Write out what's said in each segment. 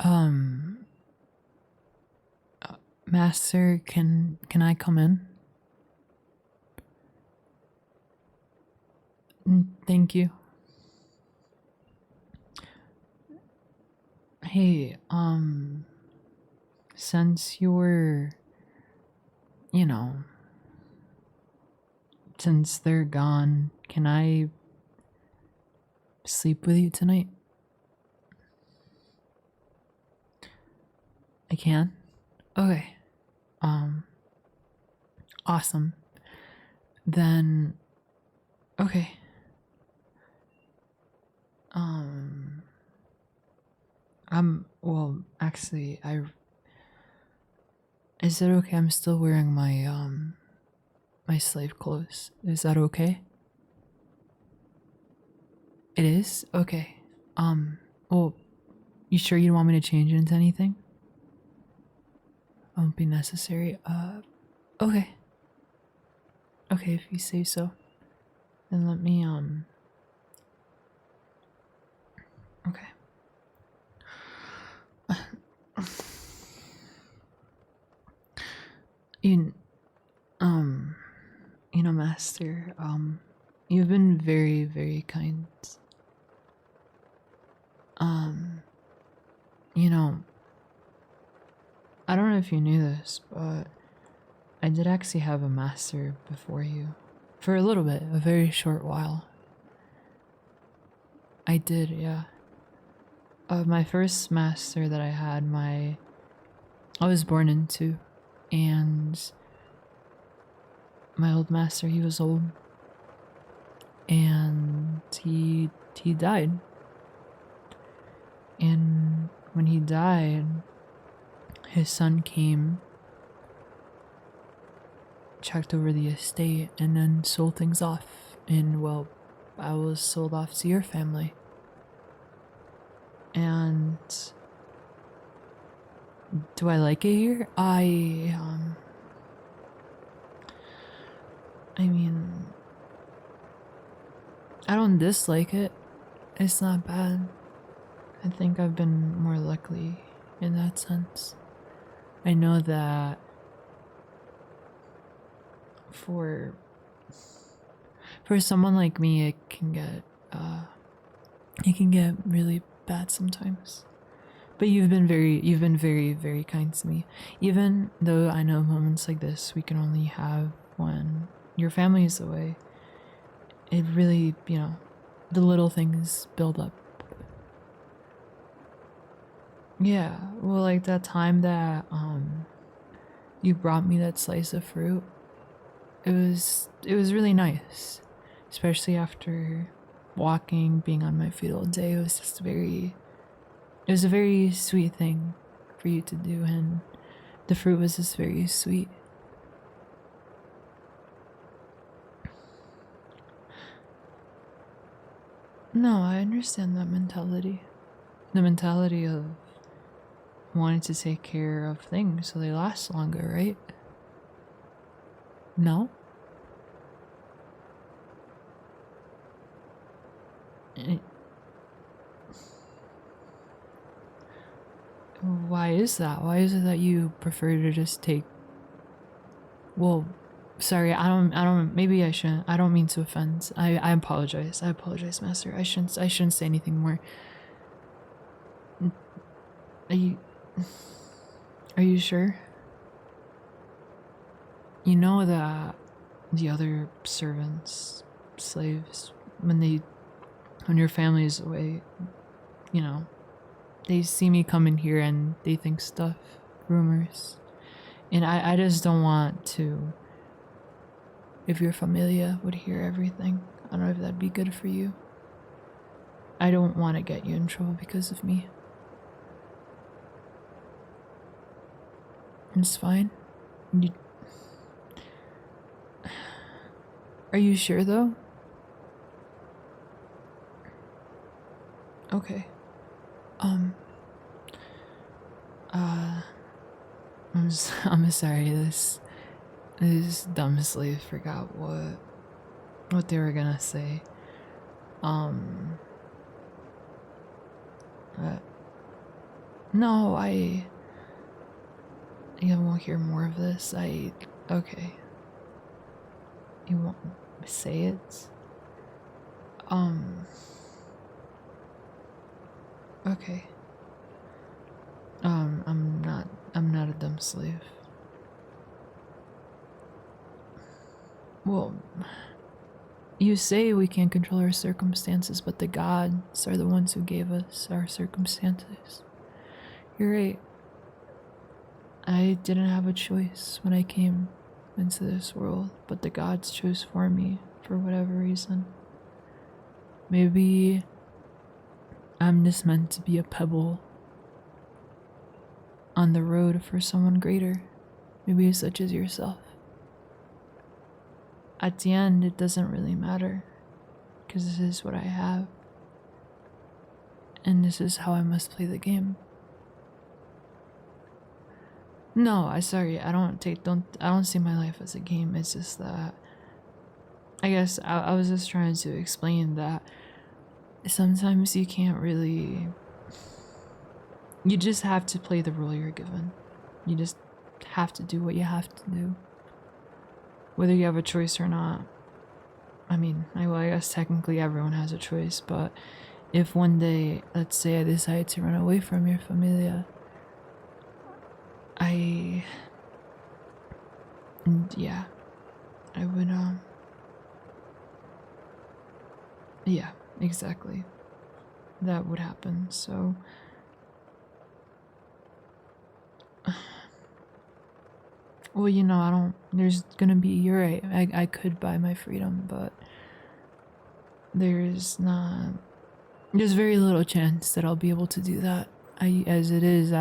Um, Master, can I come in? Thank you. Hey, since you're, you know, since they're gone, can I sleep with you tonight? I can? Okay. Awesome. Then, okay. Well, actually, is it okay? I'm still wearing my slave clothes. Is that okay? It is? Okay. Well, you sure you don't want me to change into anything? Won't be necessary. Okay. Okay, if you say so. Then let me, okay. You, Master, you've been very, very kind. You know, I don't know if you knew this, but I did actually have a master before you. For a little bit, a very short while. I did, yeah. My first master that I had, I was born into, and my old master, he was old, and he died. And when he died, his son came, checked over the estate, and then sold things off. And well, I was sold off to your family. And do I like it here? I mean, I don't dislike it. It's not bad. I think I've been more lucky in that sense. I know that for someone like me, it can get really bad sometimes. But you've been very, very kind to me. Even though I know moments like this we can only have when your family is away. It really, the little things build up. Yeah, well, like that time that you brought me that slice of fruit. It was really nice, especially after walking, being on my feet all day. It was a very sweet thing for you to do, and the fruit was just very sweet. No, I understand that mentality. The mentality of wanting to take care of things so they last longer, right? No? Why is that? Why is it that you prefer to just take... Well, sorry, I don't, maybe I shouldn't, I don't mean to offend. I apologize. I apologize, Master. I shouldn't say anything more. Are you sure? You know that the other servants, slaves, when your family is away, they see me come in here and they think stuff, rumors. And I just don't want to, if your familia would hear everything. I don't know if that'd be good for you. I don't want to get you in trouble because of me. It's fine. Are you sure though? Okay. I'm sorry, this dumb slave forgot what they were gonna say. No, I won't hear more of this. Okay. You won't say it? Okay. I'm not a dumb slave. Well, you say we can't control our circumstances, but the gods are the ones who gave us our circumstances. You're right. I didn't have a choice when I came into this world, but the gods chose for me for whatever reason. Maybe I'm just meant to be a pebble on the road for someone greater, maybe such as yourself. At the end, it doesn't really matter, because this is what I have, and this is how I must play the game. No, I don't see my life as a game. It's just that I guess I was just trying to explain that sometimes you can't really, you just have to play the role you're given. You just have to do what you have to do, whether you have a choice or not. I mean, I guess technically everyone has a choice, but if one day, let's say I decide to run away from your familia, yeah, I would, yeah, exactly. That would happen, so. Well, there's gonna be, you're right, I could buy my freedom, but there's very little chance that I'll be able to do that. As it is,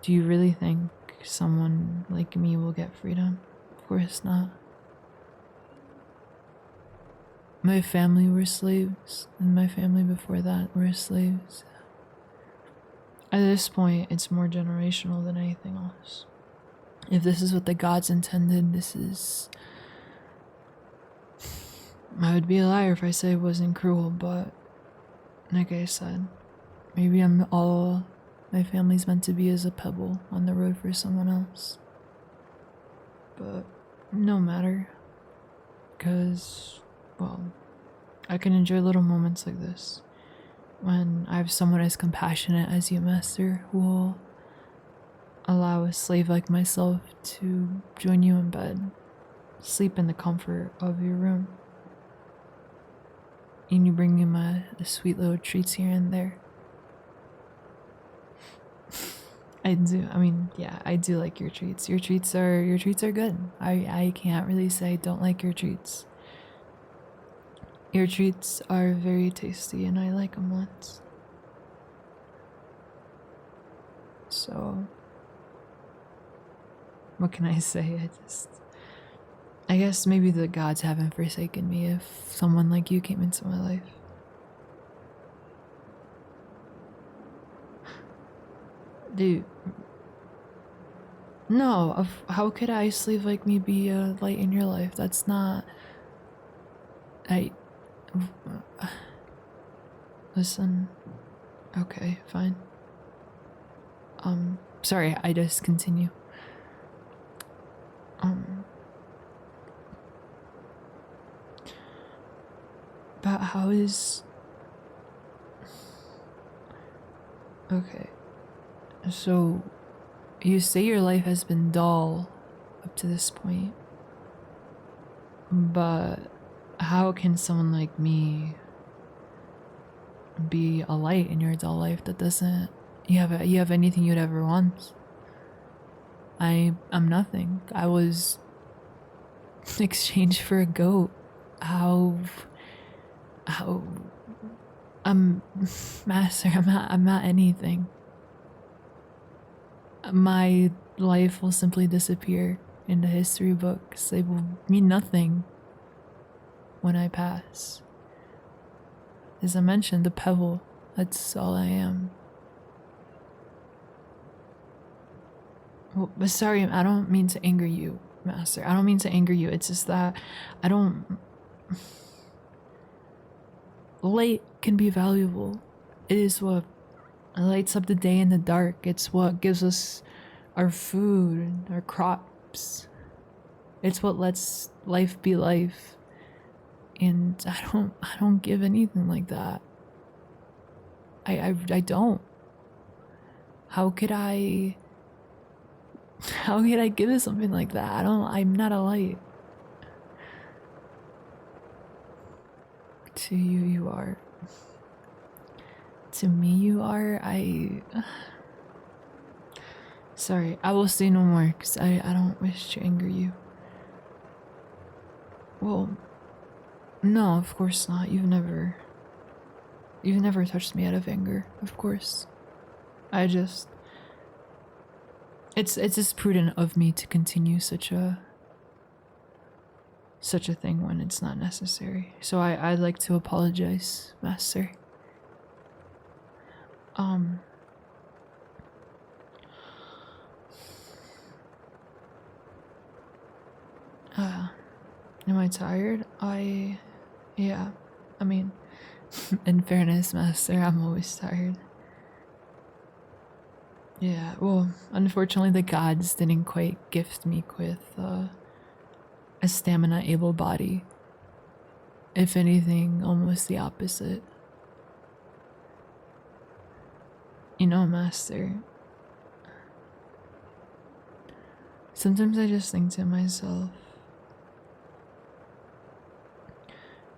do you really think someone like me will get freedom? Of course not. My family were slaves, and my family before that were slaves. At this point, it's more generational than anything else. If this is what the gods intended, I would be a liar if I say it wasn't cruel, but like I said, maybe all my family's meant to be as a pebble on the road for someone else. But no matter, because, well, I can enjoy little moments like this when I have someone as compassionate as you, Master, who will allow a slave like myself to join you in bed, sleep in the comfort of your room, and you bring me the sweet little treats here and there. I do like your treats. Your treats are good. I can't really say I don't like your treats. Your treats are very tasty and I like them lots. So, what can I say? I guess maybe the gods haven't forsaken me if someone like you came into my life. Dude. No, how could a slave like me be a light in your life? That's not... Listen. Okay, fine. Sorry, I just continue. But how is... Okay. So, you say your life has been dull up to this point, but how can someone like me be a light in your dull life that doesn't... You have anything you'd ever want? I'm nothing. I was exchanged for a goat. How... Master, I'm not anything. My life will simply disappear in the history books. They will mean nothing when I pass. As I mentioned, the pebble, that's all I am. Well, sorry, I don't mean to anger you, Master. I don't mean to anger you. It's just that I don't... Light can be valuable. It is what It lights up the day and the dark. It's what gives us our food, our crops. It's what lets life be life. And I don't give anything like that. I don't. How could I give it something like that? I'm not a light. To you, you are. To me, you are. Sorry, I will say no more because I don't wish to anger you. Well, no, of course not. You've never touched me out of anger, of course. It's just prudent of me to continue such a thing when it's not necessary. So I'd like to apologize, Master. Am I tired? Yeah. I mean, in fairness, Master, I'm always tired. Yeah, well, unfortunately the gods didn't quite gift me with a stamina-able body. If anything, almost the opposite. You know, Master, sometimes I just think to myself,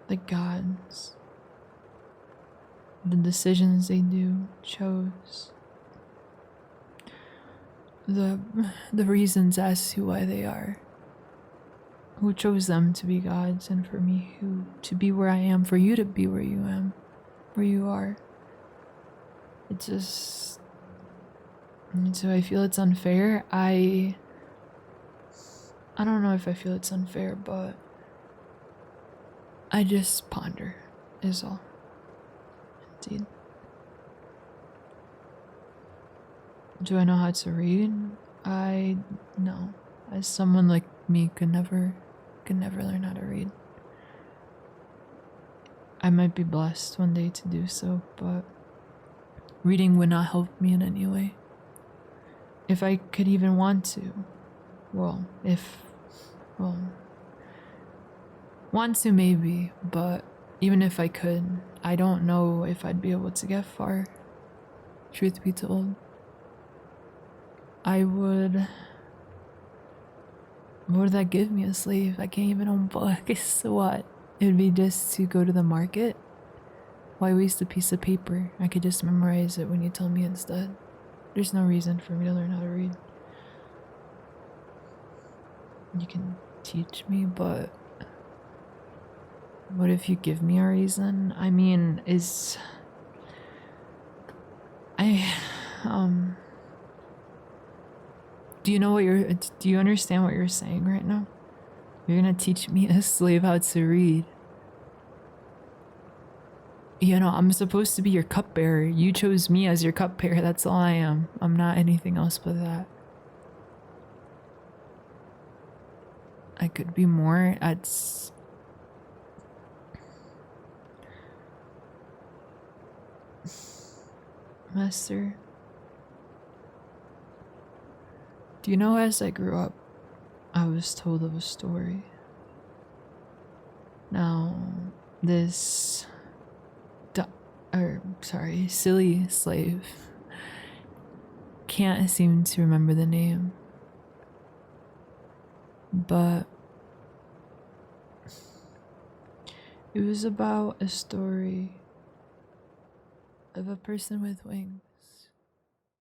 the gods, the decisions they chose, the reasons as to why they are, who chose them to be gods, and for me to be where I am, for you to be where you are. It's just, so I feel it's unfair. I don't know if I feel it's unfair, but I just ponder, is all. Indeed. Do I know how to read? No. As someone like me could never learn how to read. I might be blessed one day to do so, but reading would not help me in any way. If I could even want to. Want to maybe, but even if I could, I don't know if I'd be able to get far. Truth be told. What would that give me, a slave? I can't even own books. What? It would be just to go to the market? Why waste a piece of paper? I could just memorize it when you tell me instead. There's no reason for me to learn how to read. You can teach me, but what if you give me a reason? I mean, do you understand what you're saying right now? You're gonna teach me, a slave, how to read. You know, I'm supposed to be your cupbearer. You chose me as your cupbearer. That's all I am. I'm not anything else but that. I could be more. Master, do you know, as I grew up, I was told of a story. Now, this silly slave can't seem to remember the name, but it was about a story of a person with wings.